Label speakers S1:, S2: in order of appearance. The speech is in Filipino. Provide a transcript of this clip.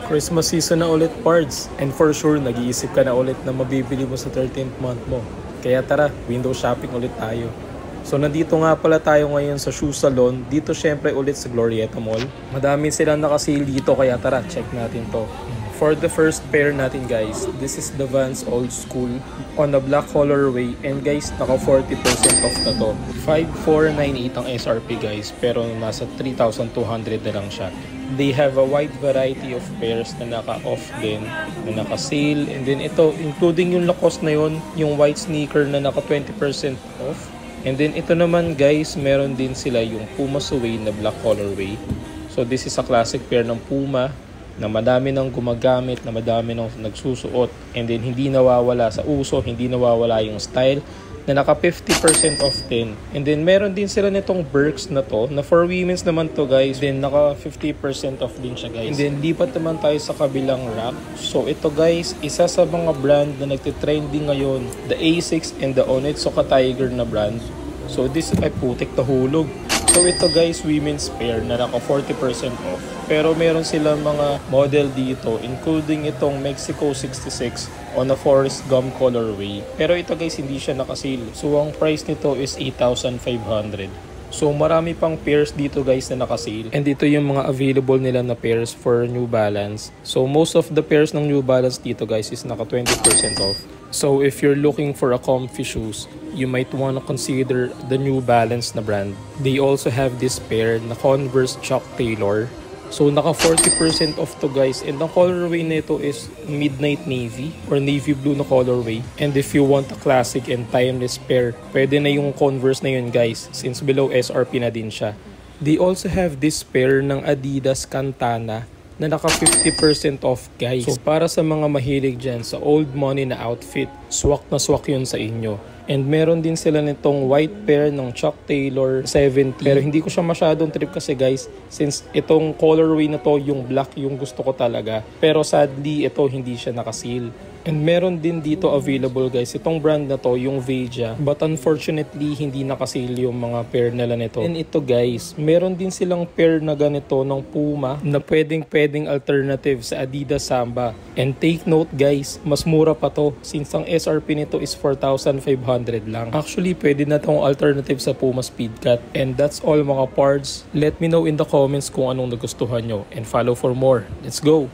S1: Christmas season na ulit, parts. And for sure, nag-iisip ka na ulit na mabibili mo sa 13th month mo. Kaya tara, window shopping ulit tayo. So nandito nga pala tayo ngayon sa shoe salon. Dito syempre ulit sa Glorieta Mall. Madami silang nakasale dito kaya tara, check natin to. For the first pair natin guys, this is the Vans Old School on a black colorway. And guys, naka 40% off na to. 5,498 ang SRP guys, pero nasa 3,200 na lang siya. They have a wide variety of pairs na naka-off din, na naka-sale. And then ito, including yung Lacoste na yun, yung white sneaker na naka 20% off. And then ito naman guys, meron din sila yung Puma Suede na black colorway. So this is a classic pair ng Puma na madami nang gumagamit, na madami nang nagsusuot. And then hindi nawawala sa uso, hindi nawawala yung style, na naka 50% off din. And then meron din sila nitong Birks na to, na for women's naman to guys. Then naka 50% off din siya guys. And then lipat naman tayo sa kabilang rack. So ito guys, isa sa mga brand na nagtitrending ngayon, the Asics and the Onitsuka Tiger na brand. So this ay putik na hulog. So ito guys, women's pair na naka 40% off. Pero meron silang mga model dito, including itong Mexico 66 on a forest gum colorway. Pero ito guys, hindi siya nakasale. So ang price nito is 8,500. So marami pang pairs dito guys na nakasale. And dito yung mga available nila na pairs for New Balance. So most of the pairs ng New Balance dito guys is naka 20% off. So if you're looking for a comfy shoes, you might want to consider the New Balance na brand. They also have this pair na Converse Chuck Taylor. So naka 40% off to guys, and ang colorway nito is midnight navy or navy blue na colorway. And if you want a classic and timeless pair, pwede na yung Converse na yun guys, since below SRP na din siya. They also have this pair ng Adidas Cantana na naka 50% off guys. So para sa mga mahilig dyan sa old money na outfit, swak na swak yun sa inyo. And meron din sila nitong white pair ng Chuck Taylor 70. Pero hindi ko siya masyadong trip kasi guys, since itong colorway na to, yung black yung gusto ko talaga. Pero sadly, ito hindi siya nakaseal. And meron din dito available guys, itong brand na to, yung Veja. But unfortunately, hindi nakasale yung mga pair nila nito. And ito guys, meron din silang pair na ganito ng Puma na pwedeng alternative sa Adidas Samba. And take note guys, mas mura pa to since ang SRP nito is 4,500 lang. Actually, pwede na tong alternative sa Puma Speedcat. And that's all mga parts. Let me know in the comments kung anong nagustuhan nyo. And follow for more. Let's go!